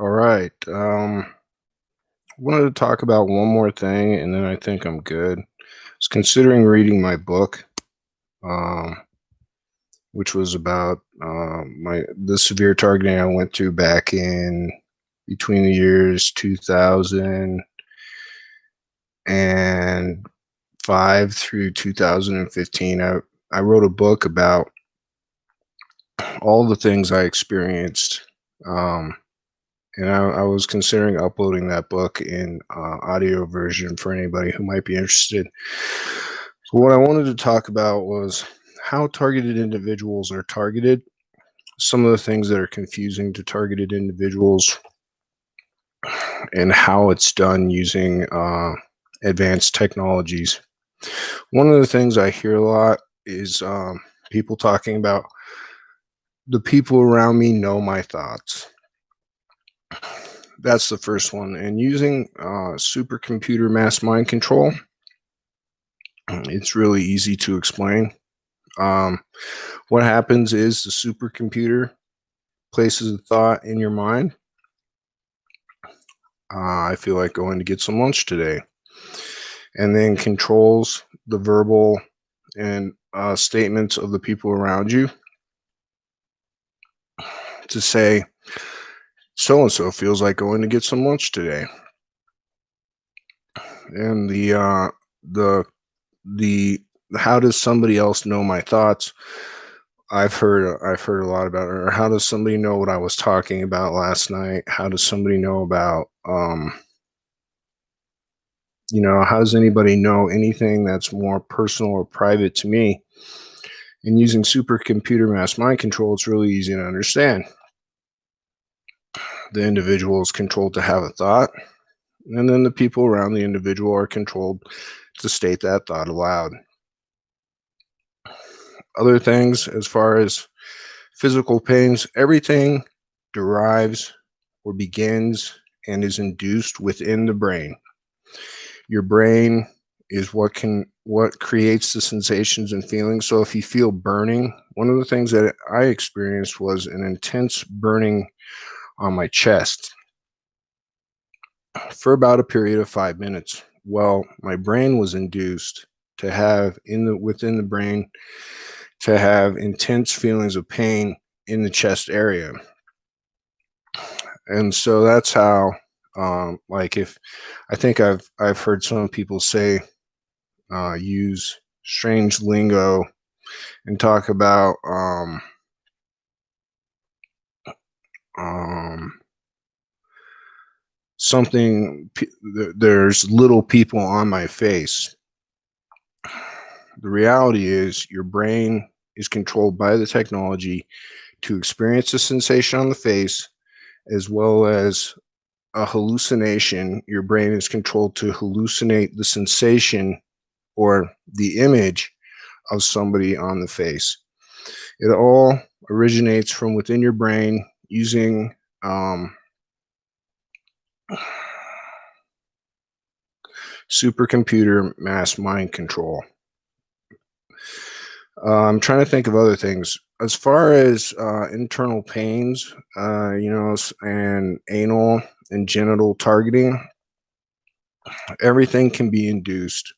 All right. Wanted to talk about one more thing, and then I think I'm good. I was considering reading my book, um, which was about my the severe targeting I went through back in between the years 2005 through 2015. I wrote a book about all the things I experienced. And I was considering uploading that book in audio version for anybody who might be interested. So what I wanted to talk about was how targeted individuals are targeted, some of the things that are confusing to targeted individuals, and how it's done using advanced technologies. One of the things I hear a lot is people talking about the people around me know my thoughts. That's the first one. And using supercomputer mass mind control, it's really easy to explain. Um, what happens is the supercomputer places a thought in your mind. I feel like going to get some lunch today. And then controls the verbal and statements of the people around you to say, so and so feels like going to get some lunch today. And the how does somebody else know my thoughts? I've heard a lot about it. Or how does somebody know what I was talking about last night? How does somebody know about how does anybody know anything that's more personal or private to me? And using supercomputer mass mind control, it's really easy to understand. The individual is controlled to have a thought, and then the people around the individual are controlled to state that thought aloud. Other things, as far as physical pains, everything derives or begins and is induced within the brain. Your brain is what creates the sensations and feelings. So if you feel burning, one of the things that I experienced was an intense burning on my chest for about a period of 5 minutes. Well, my brain was induced to have within the brain to have intense feelings of pain in the chest area. And so that's how like if I think I've heard some people say use strange lingo and talk about um there's little people on my face. The reality is your brain is controlled by the technology to experience a sensation on the face, as well as a hallucination. Your brain is controlled to hallucinate the sensation or the image of somebody on the face. It all originates from within your brain using supercomputer mass mind control. I'm trying to think of other things. As far as internal pains, and anal and genital targeting, everything can be induced.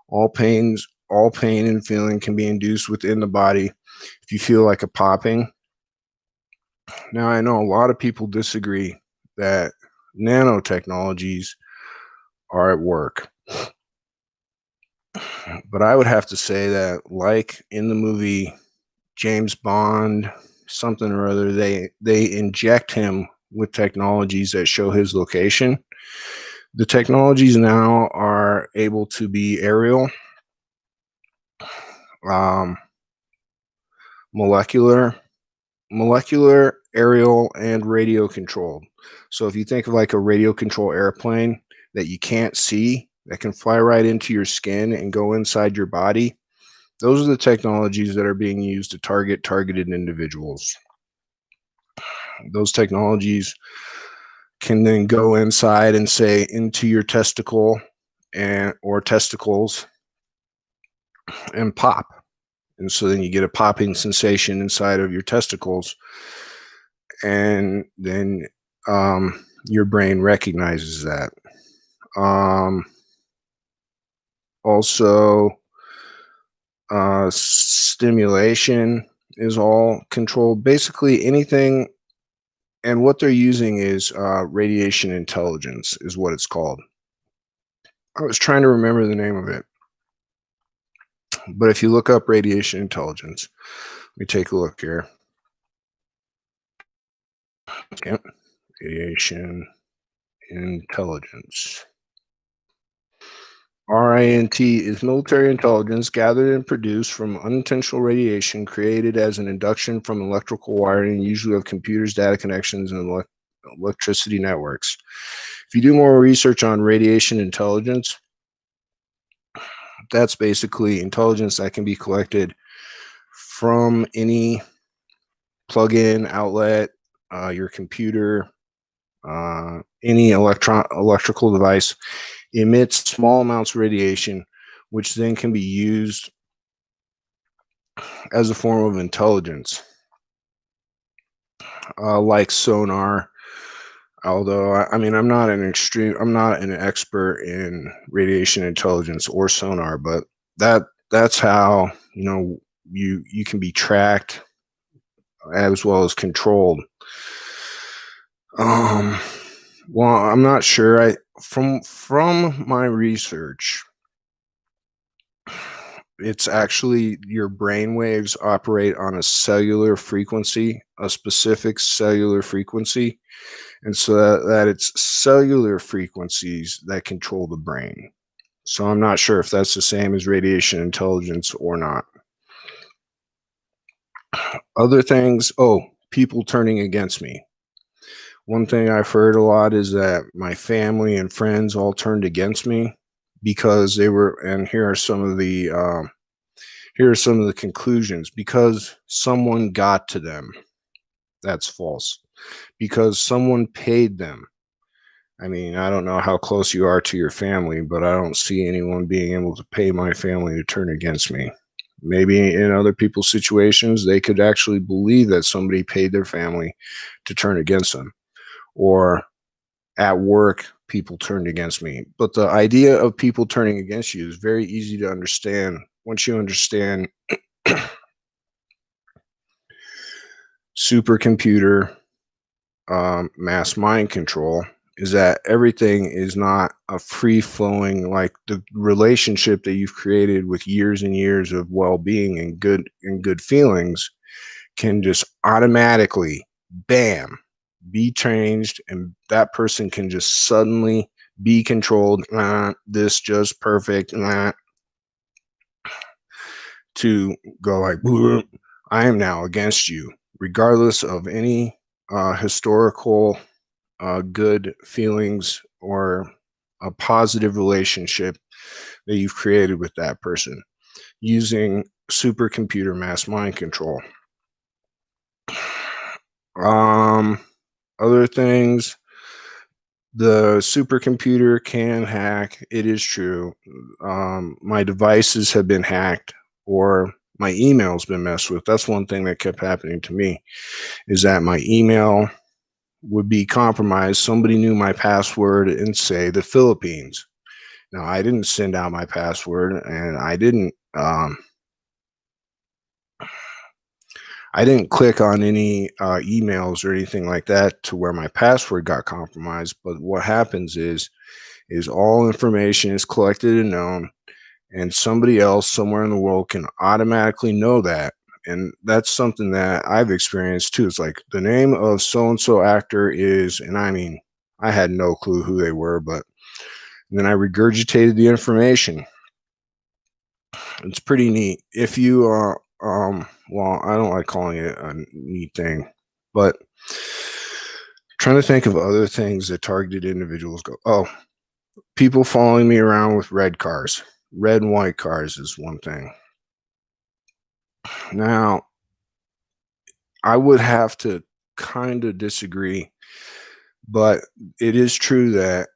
All pain and feeling can be induced within the body. If you feel like a popping, now I know a lot of people disagree that nanotechnologies are at work. But I would have to say that, like in the movie James Bond, something or other, they inject him with technologies that show his location. The technologies now are able to be aerial, um, molecular, aerial, and radio controlled. So if you think of like a radio control airplane that you can't see, that can fly right into your skin and go inside your body, those are the technologies that are being used to target targeted individuals. Those technologies can then go inside and say into your testicle and or testicles and pop. And so then you get a popping sensation inside of your testicles. And then your brain recognizes that. Um, Also, stimulation is all controlled. Basically, anything, and what they're using is radiation intelligence, is what it's called. I was trying to remember the name of it, but if you look up radiation intelligence, let me take a look here. Yep, radiation intelligence. RINT is military intelligence gathered and produced from unintentional radiation created as an induction from electrical wiring, usually of computers, data connections, and electricity networks. If you do more research on radiation intelligence, that's basically intelligence that can be collected from any plug-in outlet, your computer, any electrical device emits small amounts of radiation, which then can be used as a form of intelligence, like sonar. Although I mean, I'm not an expert in radiation intelligence or sonar, but that's how you can be tracked as well as controlled. Um, well, I'm not sure. I from my research, it's actually your brain waves operate on a cellular frequency, a specific cellular frequency, and so that it's cellular frequencies that control the brain. So I'm not sure if that's the same as radiation intelligence or not. Other things, oh, people turning against me. One thing I've heard a lot is that my family and friends all turned against me because they were, and here are some of the conclusions. Because someone got to them. That's false. Because someone paid them. I mean, I don't know how close you are to your family, but I don't see anyone being able to pay my family to turn against me. Maybe in other people's situations, they could actually believe that somebody paid their family to turn against them. Or at work, people turned against me. But the idea of people turning against you is very easy to understand once you understand supercomputer mass mind control, is that everything is not a free flowing, like the relationship that you've created with years and years of well-being and good feelings can just automatically, bam, be changed, and that person can just suddenly be controlled, this just perfect, to go like, I am now against you, regardless of any historical good feelings or a positive relationship that you've created with that person using supercomputer mass mind control. Um, Other things, the supercomputer can hack. It is true. My devices have been hacked, or my email's been messed with. That's one thing that kept happening to me, is that my email would be compromised. Somebody knew my password in, say, the Philippines. Now, I didn't send out my password, and I didn't click on any emails or anything like that to where my password got compromised. But what happens is all information is collected and known, and somebody else somewhere in the world can automatically know that. And that's something that I've experienced too. It's like the name of so and so actor is, and I mean, I had no clue who they were, but then I regurgitated the information. It's pretty neat. If you well, I don't like calling it a neat thing, but trying to think of other things that targeted individuals go. Oh, people following me around with red cars. Red and white cars is one thing. Now, I would have to kind of disagree, but it is true that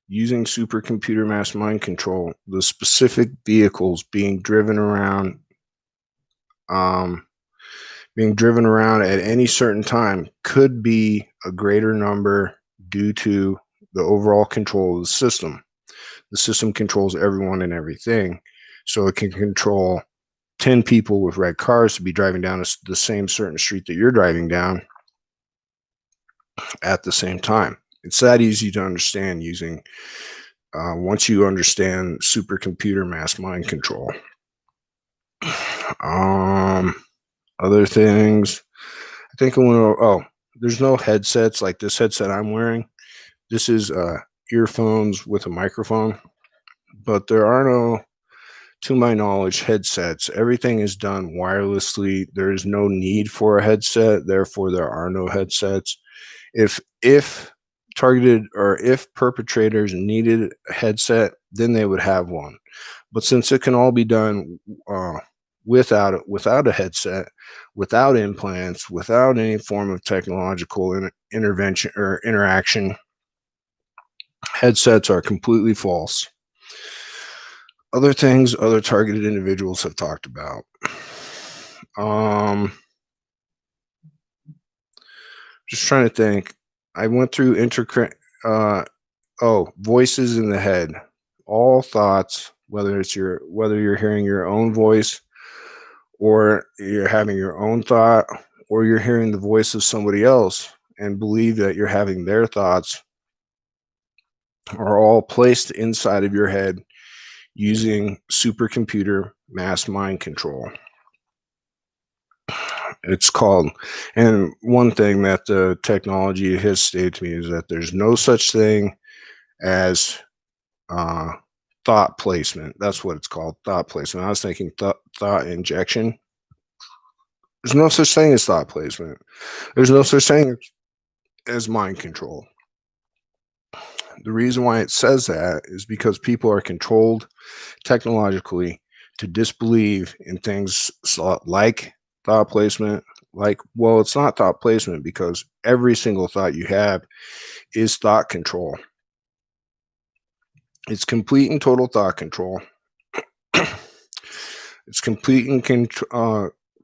using supercomputer mass mind control, the specific vehicles being driven around, um, being driven around at any certain time could be a greater number due to the overall control of the system. The system controls everyone and everything, so it can control 10 people with red cars to be driving down the same certain street that you're driving down at the same time. It's that easy to understand using once you understand supercomputer mass mind control. Um, Other things, I think I'm gonna. Oh, there's no headsets like this headset I'm wearing. This is earphones with a microphone, but there are no, to my knowledge, headsets. Everything is done wirelessly. There is no need for a headset. Therefore, there are no headsets. If targeted or if perpetrators needed a headset, then they would have one. But since it can all be done uh, without a headset, without implants, without any form of technological intervention or interaction, headsets are completely false. Other things other targeted individuals have talked about. Um, just trying to think. I went through uh, voices in the head. All thoughts, whether you're hearing your own voice or you're having your own thought or you're hearing the voice of somebody else and believe that you're having their thoughts, are all placed inside of your head using supercomputer mass mind control. It's called, and one thing that the technology has stated to me is that there's no such thing as uh, thought placement. That's what it's called, thought placement. I was thinking thought injection. There's no such thing as thought placement. There's no such thing as mind control. The reason why it says that is because people are controlled technologically to disbelieve in things like thought placement. Like, well, it's not thought placement because every single thought you have is thought control. It's complete and total thought control. It's complete and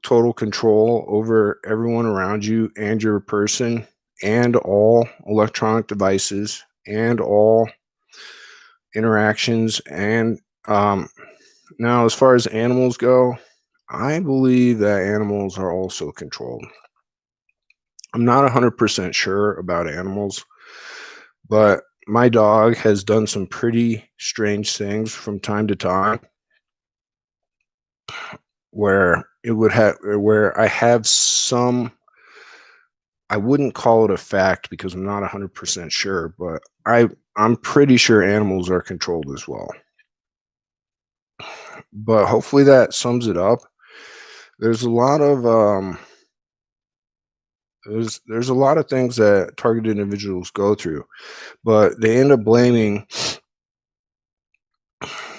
total control over everyone around you and your person and all electronic devices and all interactions. And now, as far as animals go, I believe that animals are also controlled. I'm not 100% sure about animals, but my dog has done some pretty strange things from time to time where I have some. I wouldn't call it a fact because I'm not 100% sure, but I'm pretty sure animals are controlled as well. But hopefully that sums it up. There's a lot of there's a lot of things that targeted individuals go through, but they end up blaming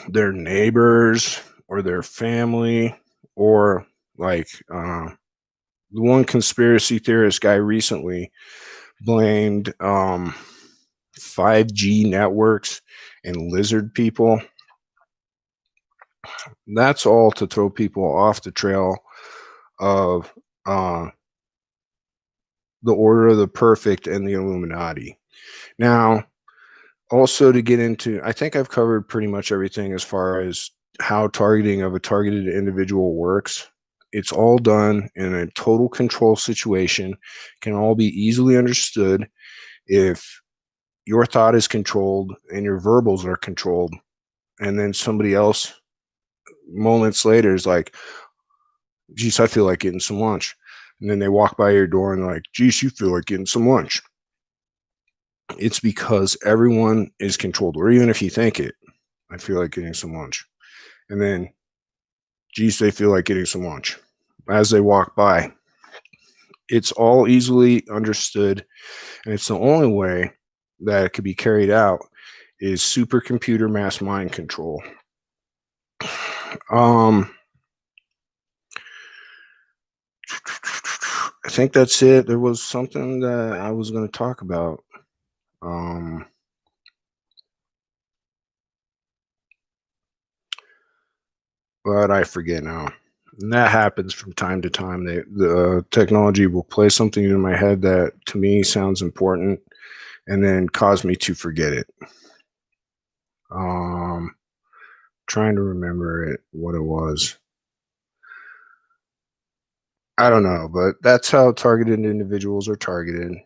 their neighbors or their family or like the one conspiracy theorist guy recently blamed 5G networks and lizard people. That's all to throw people off the trail of uh, the Order of the Perfect and the Illuminati. Now, also to get into, I think I've covered pretty much everything as far as how targeting of a targeted individual works. It's all done in a total control situation, can all be easily understood if your thought is controlled and your verbals are controlled. And then somebody else moments later is like, geez, I feel like getting some lunch. And then they walk by your door and like, geez, you feel like getting some lunch. It's because everyone is controlled, or even if you think it, I feel like getting some lunch. And then, geez, they feel like getting some lunch as they walk by. It's all easily understood. And it's the only way that it could be carried out is supercomputer mass mind control. Um, I think that's it. There was something that I was going to talk about. Um, but I forget now. And that happens from time to time. The technology will play something in my head that to me sounds important and then cause me to forget it. Um, Trying to remember what it was. I don't know, but that's how targeted individuals are targeted.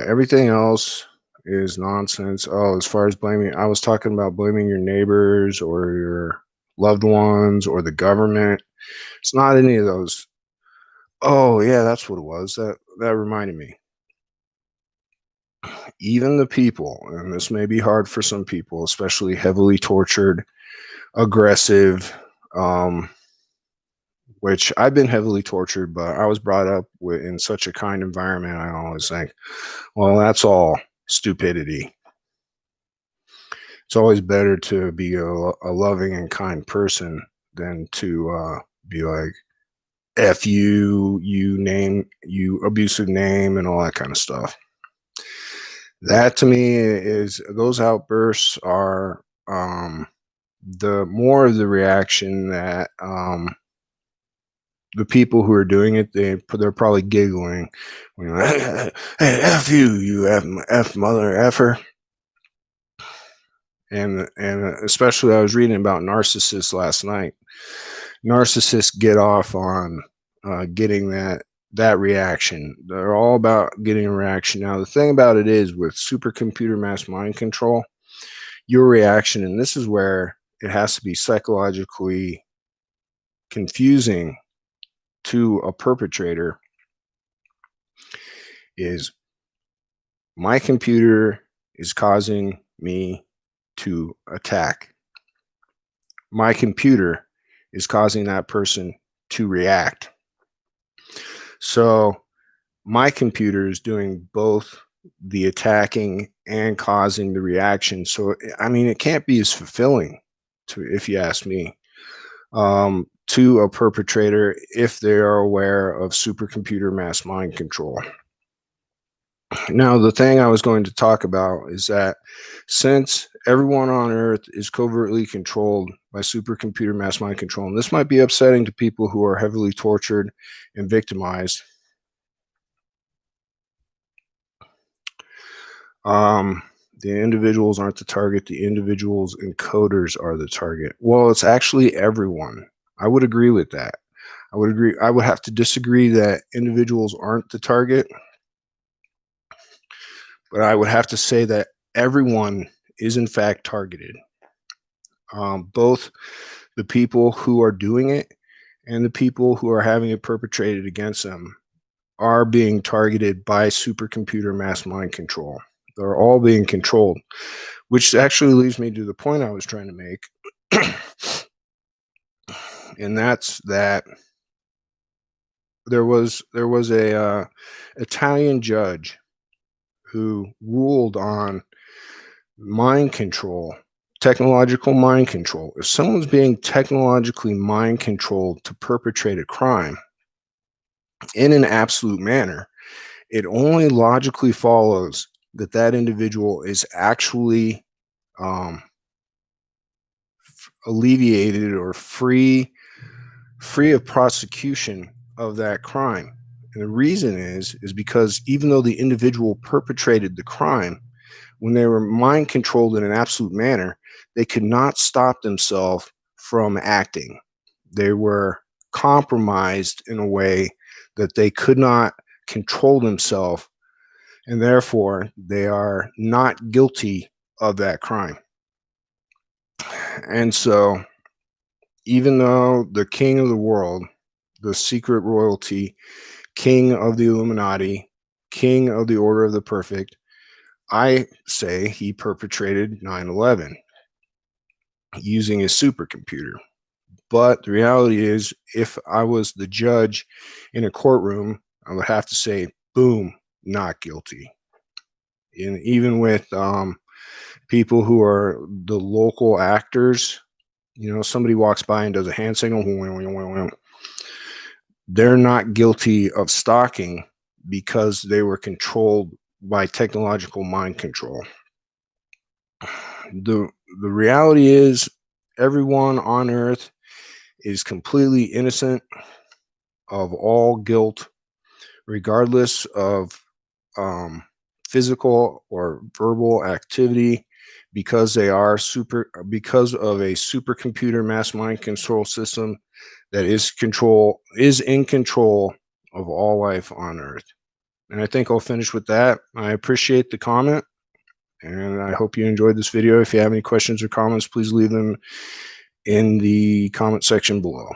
Everything else is nonsense. Oh, as far as blaming, I was talking about blaming your neighbors or your loved ones or the government. It's not any of those. Oh, yeah, that's what it was. That reminded me. Even the people, and this may be hard for some people, especially heavily tortured, aggressive, um, which I've been heavily tortured, but I was brought up in such a kind environment. I always think, well, that's all stupidity. It's always better to be a loving and kind person than to be like, F you, you name, you abusive name, and all that kind of stuff. That to me is those outbursts are the more of the reaction that the people who are doing it they're probably giggling when you're like, hey, F you, you F mother effer. And especially I was reading about narcissists last night. Narcissists get off on getting that reaction. They're all about getting a reaction. Now the thing about it is with supercomputer mass mind control, your reaction, and this is where it has to be psychologically confusing to a perpetrator, is my computer is causing me to attack. My computer is causing that person to react. So my computer is doing both the attacking and causing the reaction. So I mean, it can't be as fulfilling, to if you ask me, to a perpetrator if they are aware of supercomputer mass mind control. Now, the thing I was going to talk about is that since everyone on Earth is covertly controlled by supercomputer mass mind control, and this might be upsetting to people who are heavily tortured and victimized, um, the individuals aren't the target, the individuals encoders are the target. Well, it's actually everyone. I would agree with that. I would agree. I would have to disagree that individuals aren't the target, but I would have to say that everyone is in fact targeted. Both the people who are doing it and the people who are having it perpetrated against them are being targeted by supercomputer mass mind control. They're all being controlled, which actually leads me to the point I was trying to make. And that's that there was a Italian judge who ruled on mind control, technological mind control. If someone's being technologically mind controlled to perpetrate a crime in an absolute manner, it only logically follows that that individual is actually um, alleviated or free of prosecution of that crime. And the reason is because even though the individual perpetrated the crime, when they were mind controlled in an absolute manner, they could not stop themselves from acting. They were compromised in a way that they could not control themselves, and therefore they are not guilty of that crime. And so, even though the king of the world, the secret royalty, king of the Illuminati, king of the Order of the Perfect, I say he perpetrated 9/11 using his supercomputer. But the reality is, if I was the judge in a courtroom, I would have to say, boom, not guilty. And even with people who are the local actors, somebody walks by and does a hand signal, they're not guilty of stalking because they were controlled by technological mind control. The the reality is everyone on earth is completely innocent of all guilt, regardless of um, physical or verbal activity, because they are because of a supercomputer mass mind control system that is in control of all life on Earth. And I think I'll finish with that. I appreciate the comment, and I hope you enjoyed this video. If you have any questions or comments, please leave them in the comment section below.